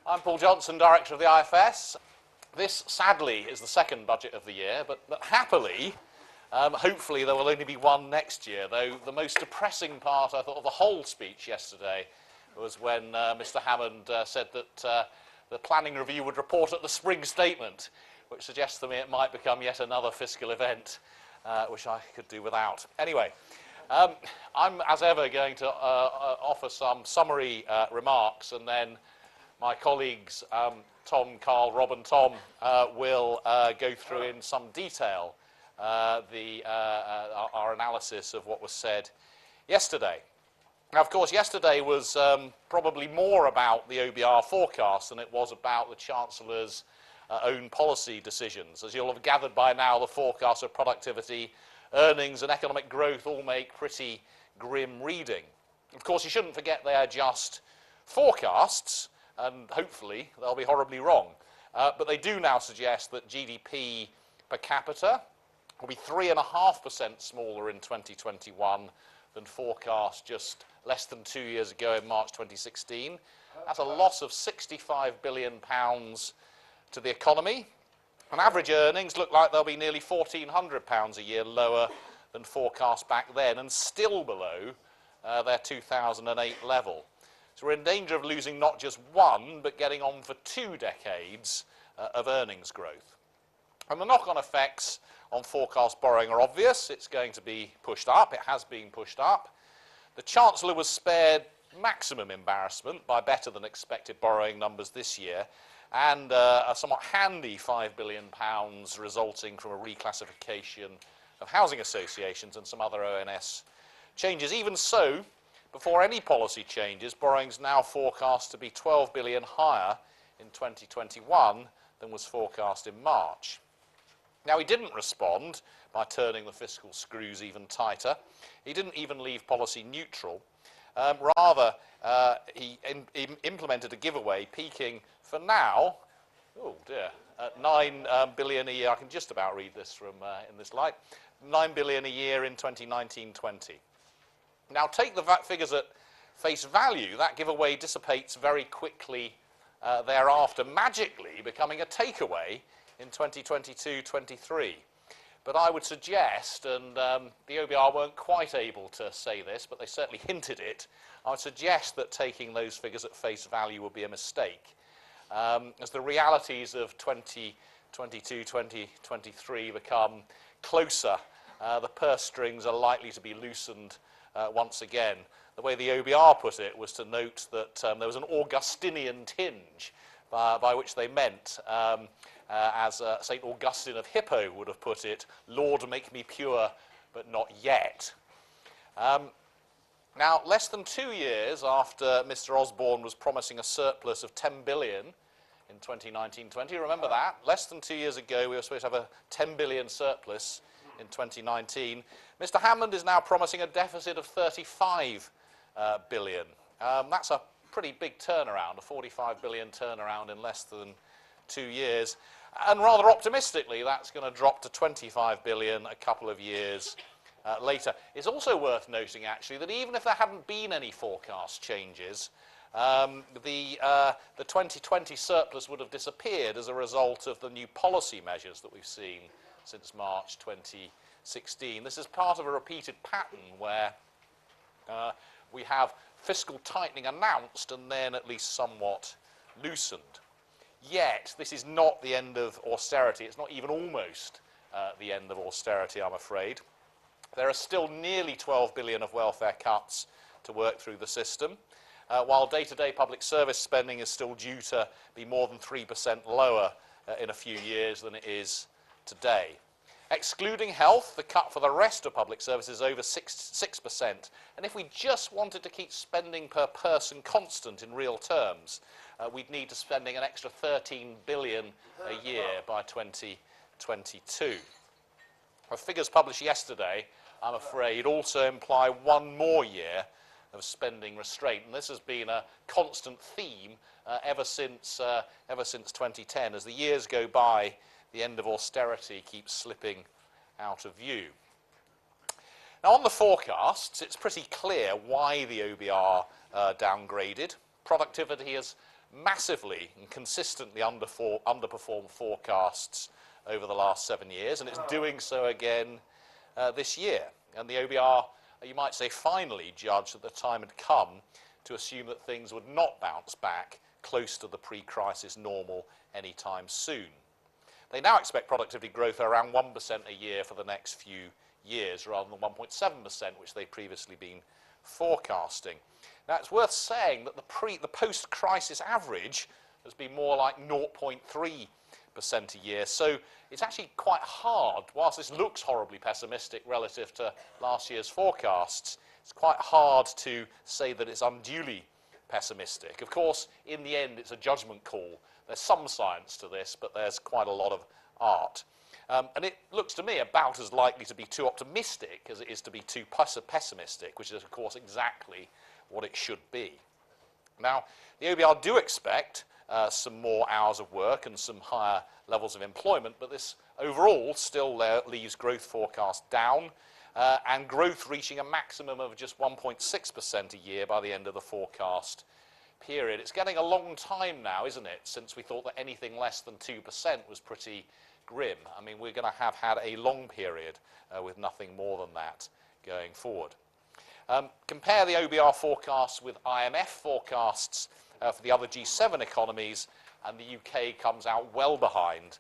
I'm Paul Johnson, Director of the IFS. This, sadly, is the second budget of the year, but happily, hopefully there will only be one next year, though the most depressing part, I thought, of the whole speech yesterday was when Mr. Hammond said that the planning review would report at the spring statement, which suggests to me it might become yet another fiscal event, which I could do without. Anyway, I'm, as ever, going to offer some summary remarks, and then my colleagues, Tom, Carl, Rob and Tom, will go through in some detail our analysis of what was said yesterday. Now, of course, yesterday was probably more about the OBR forecast than it was about the Chancellor's own policy decisions. As you'll have gathered by now, the forecasts of productivity, earnings and economic growth all make pretty grim reading. Of course, you shouldn't forget they are just forecasts, and hopefully they'll be horribly wrong. But they do now suggest that GDP per capita will be 3.5% smaller in 2021 than forecast just less than 2 years ago in March 2016. That's a loss of £65 billion to the economy. And average earnings look like they'll be nearly £1,400 a year lower than forecast back then, and still below their 2008 level. So we're in danger of losing not just one, but getting on for 2 decades of earnings growth. And the knock-on effects on forecast borrowing are obvious. It's going to be pushed up. It has been pushed up. The Chancellor was spared maximum embarrassment by better than expected borrowing numbers this year, and a somewhat handy £5 billion resulting from a reclassification of housing associations and some other ONS changes. Even so, before any policy changes, borrowing's now forecast to be £12 billion higher in 2021 than was forecast in March. Now, he didn't respond by turning the fiscal screws even tighter. He didn't even leave policy neutral. Rather, he implemented a giveaway peaking for now, oh dear, at £9 billion a year. I can just about read this from in this light. £9 billion a year in 2019-20. Now, take the figures at face value. That giveaway dissipates very quickly thereafter, magically becoming a takeaway in 2022-23. But I would suggest, and the OBR weren't quite able to say this, but they certainly hinted it, I would suggest that taking those figures at face value would be a mistake. As the realities of 2022-2023 become closer, the purse strings are likely to be loosened once again. The way the OBR put it was to note that there was an Augustinian tinge, by which they meant, as St. Augustine of Hippo would have put it, Lord, make me pure, but not yet. Now, less than 2 years after Mr. Osborne was promising a surplus of £10 billion in 2019-20, remember that? Less than 2 years ago, we were supposed to have a £10 billion surplus in 2019. Mr. Hammond is now promising a deficit of £35 billion. That's a pretty big turnaround, a £45 billion turnaround in less than 2 years. And rather optimistically, that's going to drop to £25 billion a couple of years later. It's also worth noting, actually, that even if there hadn't been any forecast changes, the 2020 surplus would have disappeared as a result of the new policy measures that we've seen since March 2016. This is part of a repeated pattern where we have fiscal tightening announced and then at least somewhat loosened. Yet, this is not the end of austerity. It's not even almost the end of austerity, I'm afraid. There are still nearly £12 billion of welfare cuts to work through the system, while day-to-day public service spending is still due to be more than 3% lower in a few years than it is today. Excluding health, the cut for the rest of public service is over 6%. And if we just wanted to keep spending per person constant in real terms, we'd need to spending an extra £13 billion a year by 2022. The figures published yesterday, I'm afraid, also imply 1 more year of spending restraint. And this has been a constant theme ever since 2010. As the years go by, the end of austerity keeps slipping out of view. Now, on the forecasts, it's pretty clear why the OBR downgraded. Productivity has massively and consistently underperformed forecasts over the last 7 years, and it's doing so again this year. And the OBR, you might say, finally judged that the time had come to assume that things would not bounce back close to the pre-crisis normal anytime soon. They now expect productivity growth around 1% a year for the next few years, rather than 1.7%, which they'd previously been forecasting. Now, it's worth saying that the post-crisis average has been more like 0.3% a year. So it's actually quite hard, whilst this looks horribly pessimistic relative to last year's forecasts, it's quite hard to say that it's unduly pessimistic. Of course, in the end, it's a judgment call. There's some science to this, but there's quite a lot of art. And it looks to me about as likely to be too optimistic as it is to be too pessimistic, which is, of course, exactly what it should be. Now, the OBR do expect some more hours of work and some higher levels of employment, but this overall still leaves growth forecast down, and growth reaching a maximum of just 1.6% a year by the end of the forecast period. It's getting a long time now, isn't it, since we thought that anything less than 2% was pretty grim. I mean, we're going to have had a long period with nothing more than that going forward. Compare the OBR forecasts with IMF forecasts for the other G7 economies, and the UK comes out well behind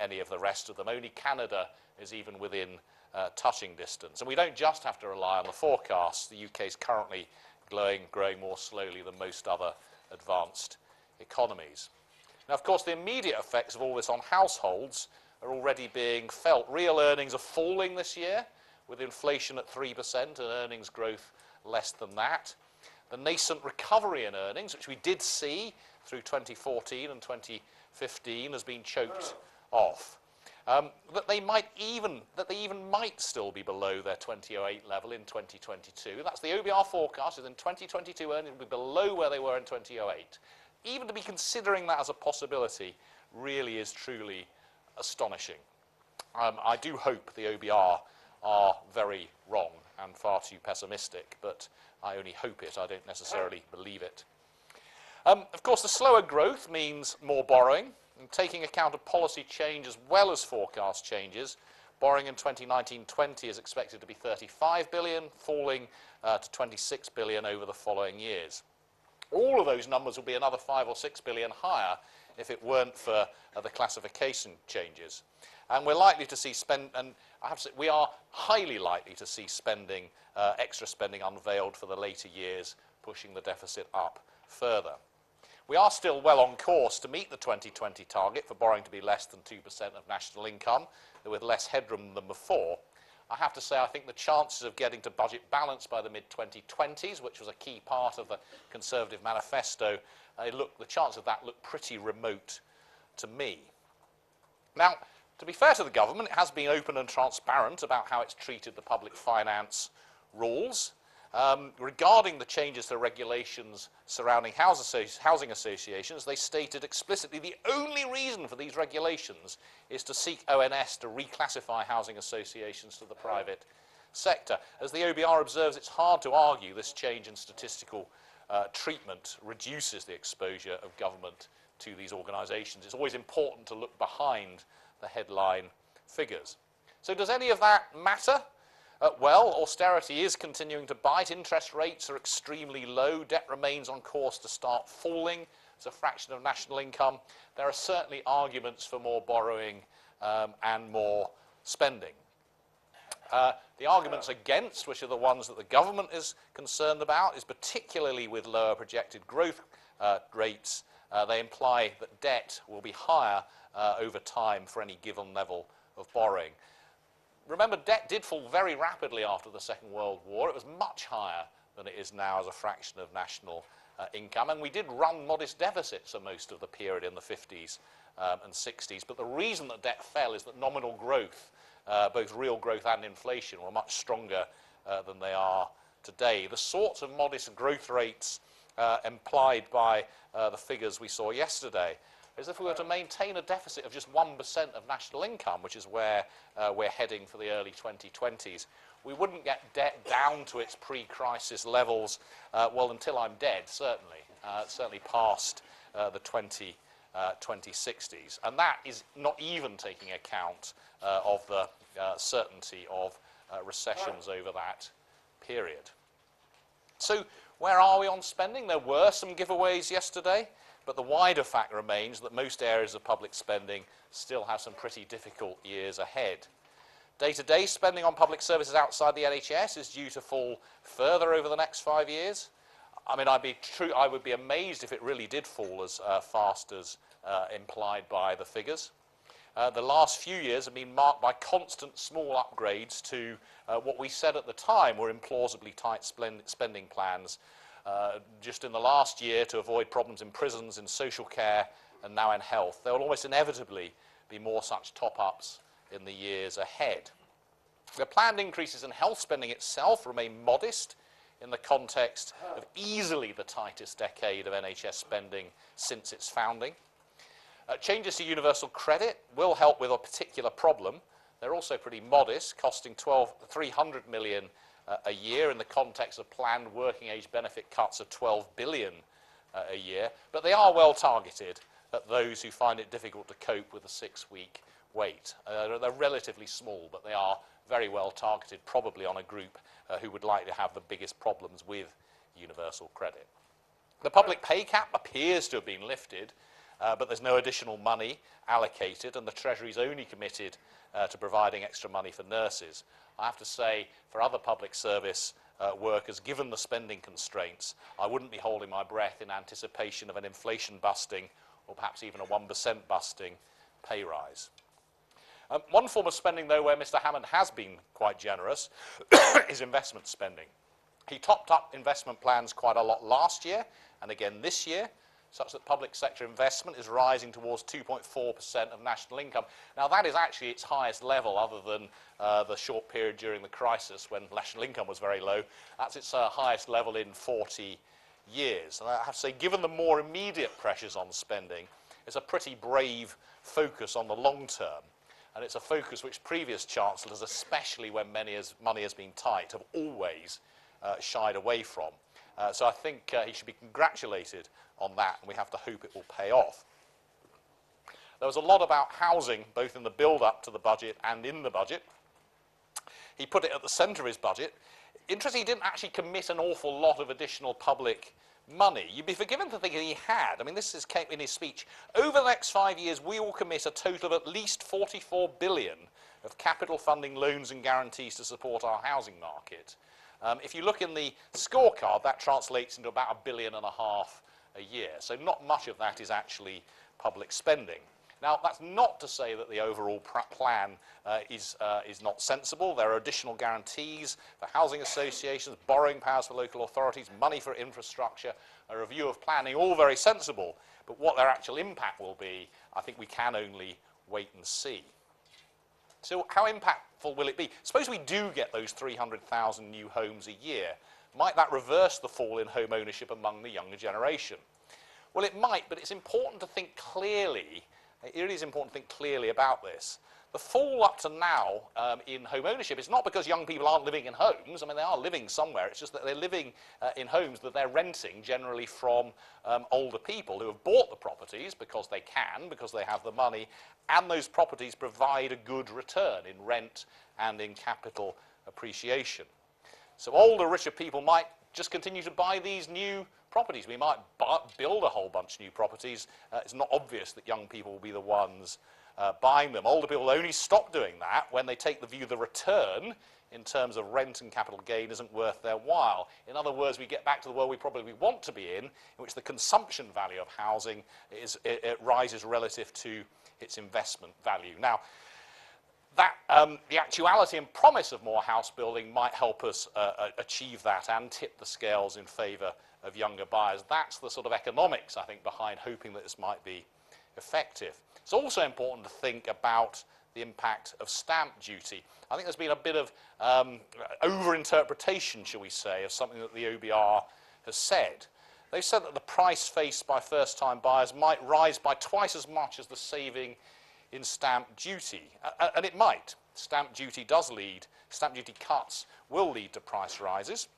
any of the rest of them. Only Canada is even within touching distance. And we don't just have to rely on the forecasts. The UK is currently growing more slowly than most other advanced economies. Now, of course, the immediate effects of all this on households are already being felt. Real earnings are falling this year, with inflation at 3% and earnings growth less than that. The nascent recovery in earnings, which we did see through 2014 and 2015, has been choked off. That they even might still be below their 2008 level in 2022. That's the OBR forecast, is in 2022 earnings will be below where they were in 2008. Even to be considering that as a possibility really is truly astonishing. I do hope the OBR are very wrong and far too pessimistic, but I only hope it, I don't necessarily believe it. Of course, the slower growth means more borrowing, and taking account of policy change as well as forecast changes, borrowing in 2019-20 is expected to be 35 billion, falling to 26 billion over the following years. All of those numbers will be another 5 or 6 billion higher if it weren't for the classification changes. And we're likely to see we are highly likely to see extra spending unveiled for the later years, pushing the deficit up further. We are still well on course to meet the 2020 target for borrowing to be less than 2% of national income, with less headroom than before. I have to say I think the chances of getting to budget balance by the mid-2020s, which was a key part of the Conservative manifesto, the chance of that look pretty remote to me. Now, to be fair to the government, it has been open and transparent about how it's treated the public finance rules. Regarding the changes to regulations surrounding housing associations, they stated explicitly the only reason for these regulations is to seek ONS to reclassify housing associations to the private sector. As the OBR observes, it's hard to argue this change in statistical treatment reduces the exposure of government to these organisations. It's always important to look behind the headline figures. So does any of that matter? Well, austerity is continuing to bite. Interest rates are extremely low. Debt remains on course to start falling as a fraction of national income. There are certainly arguments for more borrowing and more spending. The arguments against, which are the ones that the government is concerned about, is particularly with lower projected growth rates. They imply that debt will be higher over time for any given level of borrowing. Remember, debt did fall very rapidly after the Second World War. It was much higher than it is now as a fraction of national income, and we did run modest deficits for most of the period in the 50s and 60s. But the reason that debt fell is that nominal growth, both real growth and inflation, were much stronger than they are today. The sorts of modest growth rates implied by the figures we saw yesterday is if we were to maintain a deficit of just 1% of national income, which is where we're heading for the early 2020s, we wouldn't get debt down to its pre-crisis levels, well, until I'm dead, certainly. Certainly past the 2060s. And that is not even taking account of the certainty of recessions over that period. So where are we on spending? There were some giveaways yesterday, but the wider fact remains that most areas of public spending still have some pretty difficult years ahead. Day-to-day spending on public services outside the NHS is due to fall further over the next 5 years. I mean, I would be amazed if it really did fall as fast as implied by the figures. The last few years have been marked by constant small upgrades to what we said at the time were implausibly tight spending plans. Just in the last year, to avoid problems in prisons, in social care, and now in health. There will almost inevitably be more such top-ups in the years ahead. The planned increases in health spending itself remain modest in the context of easily the tightest decade of NHS spending since its founding. Changes to universal credit will help with a particular problem. They're also pretty modest, costing 300 million a year in the context of planned working age benefit cuts of 12 billion a year, but they are well targeted at those who find it difficult to cope with a 6-week wait. They're relatively small, but they are very well targeted, probably on a group who would like to have the biggest problems with universal credit. The public pay cap appears to have been lifted, but there's no additional money allocated, and the Treasury's only committed to providing extra money for nurses. I have to say, for other public service workers, given the spending constraints, I wouldn't be holding my breath in anticipation of an inflation busting, or perhaps even a 1% busting pay rise. One form of spending, though, where Mr. Hammond has been quite generous is investment spending. He topped up investment plans quite a lot last year and again this year, such that public sector investment is rising towards 2.4% of national income. Now, that is actually its highest level, other than the short period during the crisis when national income was very low. That's its highest level in 40 years. And I have to say, given the more immediate pressures on spending, it's a pretty brave focus on the long term. And it's a focus which previous chancellors, especially when money has been tight, have always shied away from. So I think he should be congratulated on that, and we have to hope it will pay off. There was a lot about housing, both in the build-up to the budget and in the budget. He put it at the centre of his budget. Interesting, he didn't actually commit an awful lot of additional public money. You'd be forgiven for thinking he had. I mean, this came in his speech. Over the next 5 years, we will commit a total of at least 44 billion of capital funding, loans and guarantees to support our housing market. If you look in the scorecard, that translates into about $1.5 billion a year. So not much of that is actually public spending. Now, that's not to say that the overall plan is not sensible. There are additional guarantees for housing associations, borrowing powers for local authorities, money for infrastructure, a review of planning, all very sensible. But what their actual impact will be, I think we can only wait and see. So how impactful will it be? Suppose we do get those 300,000 new homes a year. Might that reverse the fall in home ownership among the younger generation? Well, it might, but it's important to think clearly. It is important to think clearly about this. The fall up to now in home ownership is not because young people aren't living in homes. I mean, they are living somewhere. It's just that they're living in homes that they're renting, generally from older people who have bought the properties because they can, because they have the money, and those properties provide a good return in rent and in capital appreciation. So older, richer people might just continue to buy these new properties. We might build a whole bunch of new properties. It's not obvious that young people will be the ones buying them. Older people only stop doing that when they take the view the return in terms of rent and capital gain isn't worth their while. In other words, we get back to the world we probably want to be in which the consumption value of housing it rises relative to its investment value. Now, that, the actuality and promise of more house building might help us achieve that and tip the scales in favour of younger buyers. That's the sort of economics, I think, behind hoping that this might be effective. It's also important to think about the impact of stamp duty. I think there's been a bit of over-interpretation, shall we say, of something that the OBR has said. They've said that the price faced by first-time buyers might rise by twice as much as the saving in stamp duty, and it might. Stamp duty cuts will lead to price rises.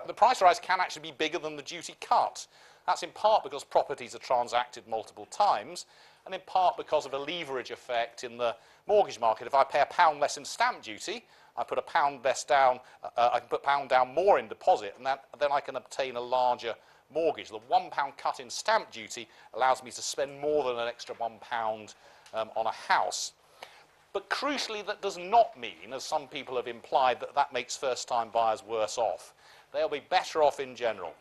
The price rise can actually be bigger than the duty cut. That's in part because properties are transacted multiple times, and in part because of a leverage effect in the mortgage market. If I pay £1 less in stamp duty, I put £1 less down, I can put £1 down more in deposit, and then I can obtain a larger mortgage. The £1 cut in stamp duty allows me to spend more than an extra £1 on a house. But crucially, that does not mean, as some people have implied, that that makes first-time buyers worse off. They'll be better off in general.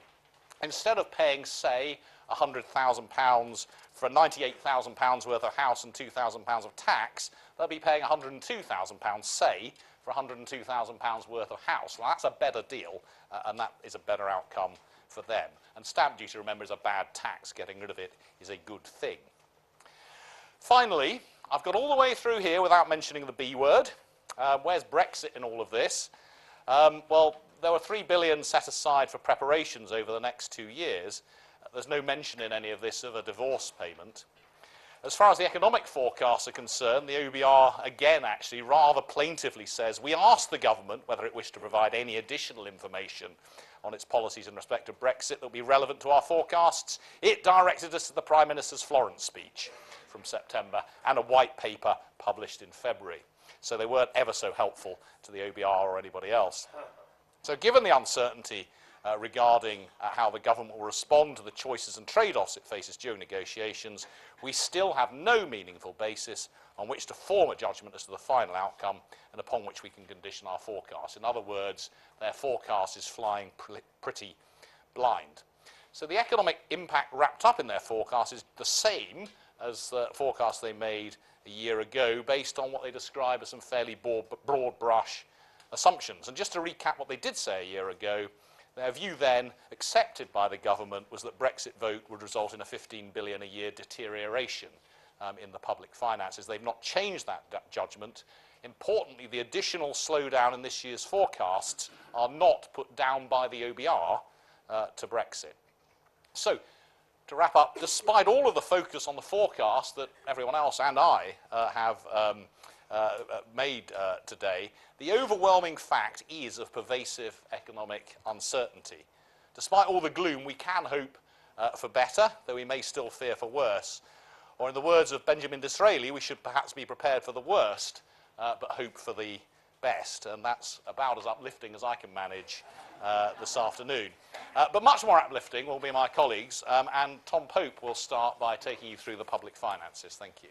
Instead of paying, say, £100,000 for a £98,000 worth of house and £2,000 of tax, they'll be paying £102,000, say, for £102,000 worth of house. Well, that's a better deal, and that is a better outcome for them. And stamp duty, remember, is a bad tax. Getting rid of it is a good thing. Finally, I've got all the way through here without mentioning the B word. Where's Brexit in all of this? Well, there were £3 billion set aside for preparations over the next 2 years. There's no mention in any of this of a divorce payment. As far as the economic forecasts are concerned, the OBR, again, actually, rather plaintively says, we asked the government whether it wished to provide any additional information on its policies in respect of Brexit that would be relevant to our forecasts. It directed us to the Prime Minister's Florence speech from September and a white paper published in February. So they weren't ever so helpful to the OBR or anybody else. So given the uncertainty regarding how the government will respond to the choices and trade-offs it faces during negotiations, we still have no meaningful basis on which to form a judgment as to the final outcome and upon which we can condition our forecast. In other words, their forecast is flying pretty blind. So the economic impact wrapped up in their forecast is the same as the forecast they made a year ago, based on what they describe as some fairly broad brush assumptions. And just to recap what they did say a year ago, their view then, accepted by the government, was that Brexit vote would result in a £15 billion a year deterioration in the public finances. They've not changed that judgment. Importantly, the additional slowdown in this year's forecasts are not put down by the OBR to Brexit. So, to wrap up, despite all of the focus on the forecast that everyone else and I have made today, the overwhelming fact is of pervasive economic uncertainty. Despite all the gloom, we can hope for better, though we may still fear for worse. Or in the words of Benjamin Disraeli, we should perhaps be prepared for the worst, but hope for the best. And that's about as uplifting as I can manage this afternoon. But much more uplifting will be my colleagues, and Tom Pope will start by taking you through the public finances. Thank you.